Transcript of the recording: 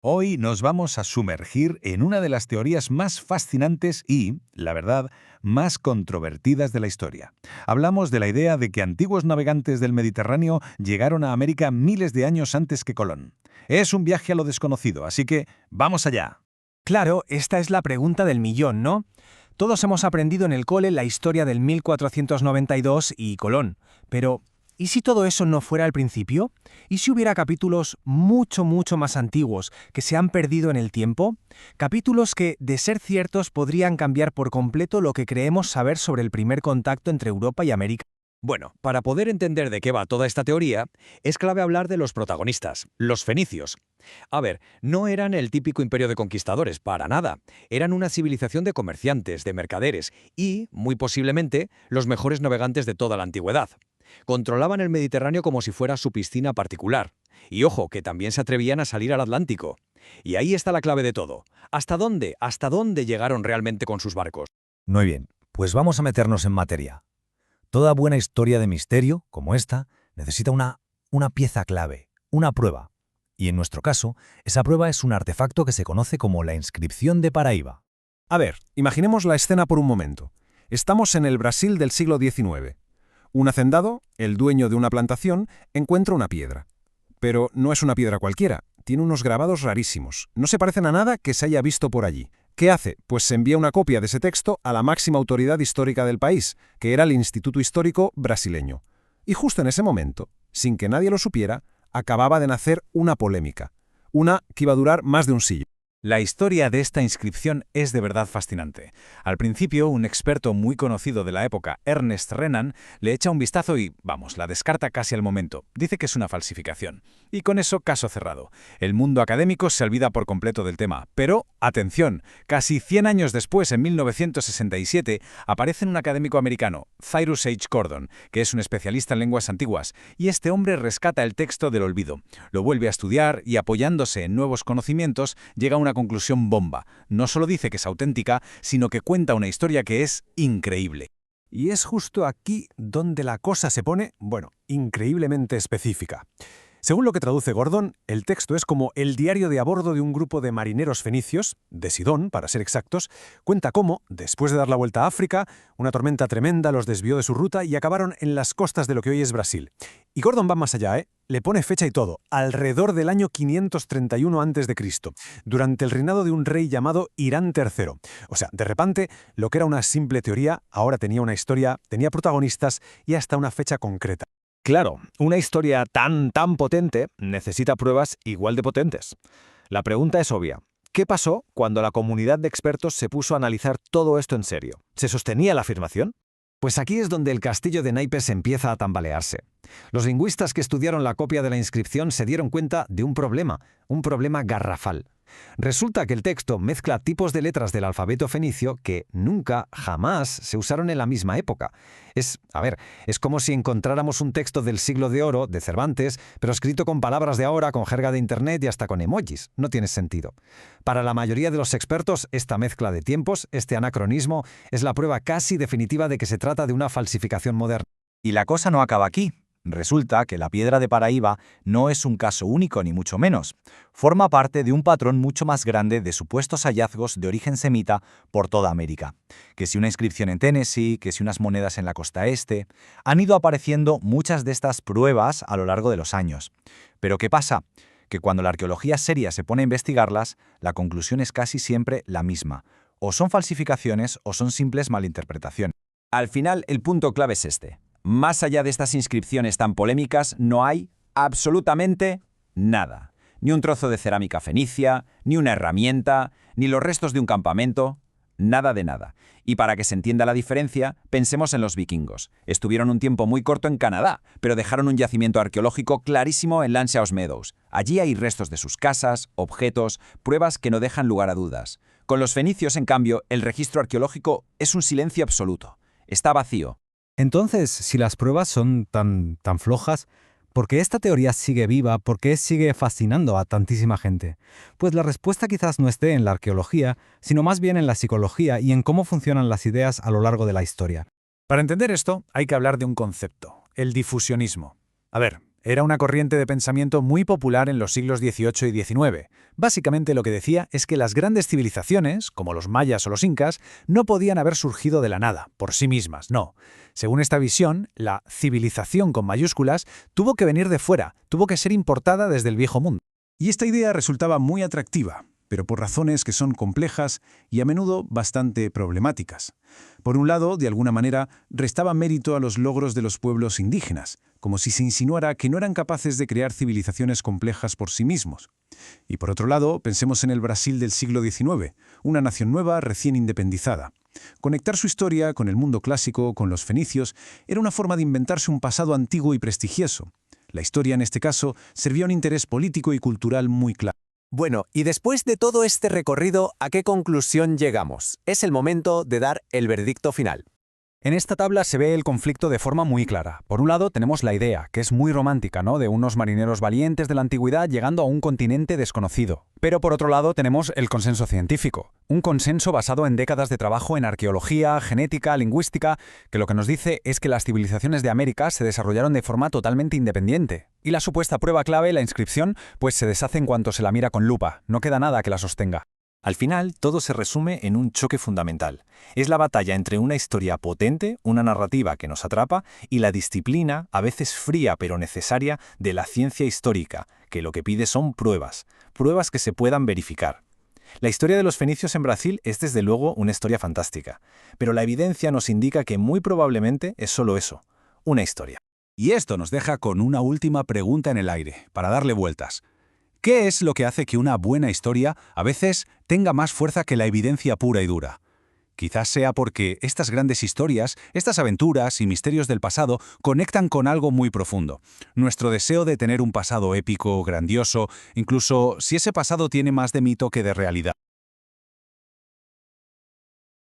Hoy nos vamos a sumergir en una de las teorías más fascinantes y, la verdad, más controvertidas de la historia. Hablamos de la idea de que antiguos navegantes del Mediterráneo llegaron a América miles de años antes que Colón. Es un viaje a lo desconocido, así que ¡vamos allá! Claro, esta es la pregunta del millón, ¿no? Todos hemos aprendido en el cole la historia del 1492 y Colón, pero ¿y si todo eso no fuera al principio? ¿Y si hubiera capítulos mucho más antiguos que se han perdido en el tiempo? Capítulos que, de ser ciertos, podrían cambiar por completo lo que creemos saber sobre el primer contacto entre Europa y América. Bueno, para poder entender de qué va toda esta teoría, es clave hablar de los protagonistas, los fenicios. A ver, no eran el típico imperio de conquistadores, para nada. Eran una civilización de comerciantes, de mercaderes y, muy posiblemente, los mejores navegantes de toda la antigüedad. Controlaban el Mediterráneo como si fuera su piscina particular. Y ojo, que también se atrevían a salir al Atlántico. Y ahí está la clave de todo. ¿Hasta dónde? ¿Hasta dónde llegaron realmente con sus barcos? Muy bien, pues vamos a meternos en materia. Toda buena historia de misterio, como esta, necesita una pieza clave, una prueba. Y en nuestro caso, esa prueba es un artefacto que se conoce como la inscripción de Paraíba. A ver, imaginemos la escena por un momento. Estamos en el Brasil del siglo XIX. Un hacendado, el dueño de una plantación, encuentra una piedra. Pero no es una piedra cualquiera, tiene unos grabados rarísimos. No se parecen a nada que se haya visto por allí. ¿Qué hace? Pues se envía una copia de ese texto a la máxima autoridad histórica del país, que era el Instituto Histórico Brasileño. Y justo en ese momento, sin que nadie lo supiera, acababa de nacer una polémica. Una que iba a durar más de un siglo. La historia de esta inscripción es de verdad fascinante. Al principio, un experto muy conocido de la época, Ernest Renan, le echa un vistazo y, vamos, la descarta casi al momento. Dice que es una falsificación. Y con eso, caso cerrado. El mundo académico se olvida por completo del tema. Pero, atención, casi 100 años después, en 1967, aparece un académico americano, Cyrus H. Gordon, que es un especialista en lenguas antiguas, y este hombre rescata el texto del olvido. Lo vuelve a estudiar y, apoyándose en nuevos conocimientos, llega a una conclusión bomba. No solo dice que es auténtica, sino que cuenta una historia que es increíble. Y es justo aquí donde la cosa se pone, increíblemente específica. Según lo que traduce Gordon, el texto es como el diario de a bordo de un grupo de marineros fenicios, de Sidón, para ser exactos, cuenta cómo, después de dar la vuelta a África, una tormenta tremenda los desvió de su ruta y acabaron en las costas de lo que hoy es Brasil. Y Gordon va más allá, le pone fecha y todo, alrededor del año 531 a.C., durante el reinado de un rey llamado Irán III. O sea, de repente, lo que era una simple teoría, ahora tenía una historia, tenía protagonistas y hasta una fecha concreta. Claro, una historia tan potente necesita pruebas igual de potentes. La pregunta es obvia. ¿Qué pasó cuando la comunidad de expertos se puso a analizar todo esto en serio? ¿Se sostenía la afirmación? Pues aquí es donde el castillo de naipes empieza a tambalearse. Los lingüistas que estudiaron la copia de la inscripción se dieron cuenta de un problema garrafal. Resulta que el texto mezcla tipos de letras del alfabeto fenicio que nunca, jamás se usaron en la misma época. Es como si encontráramos un texto del siglo de oro, de Cervantes, pero escrito con palabras de ahora, con jerga de internet y hasta con emojis. No tiene sentido. Para la mayoría de los expertos, esta mezcla de tiempos, este anacronismo, es la prueba casi definitiva de que se trata de una falsificación moderna. Y la cosa no acaba aquí. Resulta que la piedra de Paraíba no es un caso único ni mucho menos. Forma parte de un patrón mucho más grande de supuestos hallazgos de origen semita por toda América. Que si una inscripción en Tennessee, que si unas monedas en la costa este, han ido apareciendo muchas de estas pruebas a lo largo de los años. Pero ¿qué pasa? Que cuando la arqueología seria se pone a investigarlas, la conclusión es casi siempre la misma. O son falsificaciones o son simples malinterpretaciones. Al final, el punto clave es este. Más allá de estas inscripciones tan polémicas, no hay absolutamente nada. Ni un trozo de cerámica fenicia, ni una herramienta, ni los restos de un campamento. Nada de nada. Y para que se entienda la diferencia, pensemos en los vikingos. Estuvieron un tiempo muy corto en Canadá, pero dejaron un yacimiento arqueológico clarísimo en Lanceaus Meadows. Allí hay restos de sus casas, objetos, pruebas que no dejan lugar a dudas. Con los fenicios, en cambio, el registro arqueológico es un silencio absoluto. Está vacío. Entonces, si las pruebas son tan flojas, ¿por qué esta teoría sigue viva? ¿Por qué sigue fascinando a tantísima gente? Pues la respuesta quizás no esté en la arqueología, sino más bien en la psicología y en cómo funcionan las ideas a lo largo de la historia. Para entender esto, hay que hablar de un concepto, el difusionismo. A ver, Era una corriente de pensamiento muy popular en los siglos XVIII y XIX. Básicamente lo que decía es que las grandes civilizaciones, como los mayas o los incas, no podían haber surgido de la nada, por sí mismas, no. Según esta visión, la civilización con mayúsculas tuvo que venir de fuera, tuvo que ser importada desde el viejo mundo. Y esta idea resultaba muy atractiva, pero por razones que son complejas y a menudo bastante problemáticas. Por un lado, de alguna manera, restaba mérito a los logros de los pueblos indígenas, como si se insinuara que no eran capaces de crear civilizaciones complejas por sí mismos. Y por otro lado, pensemos en el Brasil del siglo XIX, una nación nueva recién independizada. Conectar su historia con el mundo clásico, con los fenicios, era una forma de inventarse un pasado antiguo y prestigioso. La historia, en este caso, servía a un interés político y cultural muy claro. Bueno, y después de todo este recorrido, ¿a qué conclusión llegamos? Es el momento de dar el veredicto final. En esta tabla se ve el conflicto de forma muy clara. Por un lado tenemos la idea, que es muy romántica, ¿no?, de unos marineros valientes de la antigüedad llegando a un continente desconocido. Pero por otro lado tenemos el consenso científico, un consenso basado en décadas de trabajo en arqueología, genética, lingüística, que lo que nos dice es que las civilizaciones de América se desarrollaron de forma totalmente independiente. Y la supuesta prueba clave, la inscripción, pues se deshace en cuanto se la mira con lupa, no queda nada que la sostenga. Al final, todo se resume en un choque fundamental. Es la batalla entre una historia potente, una narrativa que nos atrapa, y la disciplina, a veces fría pero necesaria, de la ciencia histórica, que lo que pide son pruebas, pruebas que se puedan verificar. La historia de los fenicios en Brasil es desde luego una historia fantástica, pero la evidencia nos indica que muy probablemente es solo eso, una historia. Y esto nos deja con una última pregunta en el aire, para darle vueltas. ¿Qué es lo que hace que una buena historia a veces tenga más fuerza que la evidencia pura y dura? Quizás sea porque estas grandes historias, estas aventuras y misterios del pasado conectan con algo muy profundo. Nuestro deseo de tener un pasado épico, grandioso, incluso si ese pasado tiene más de mito que de realidad.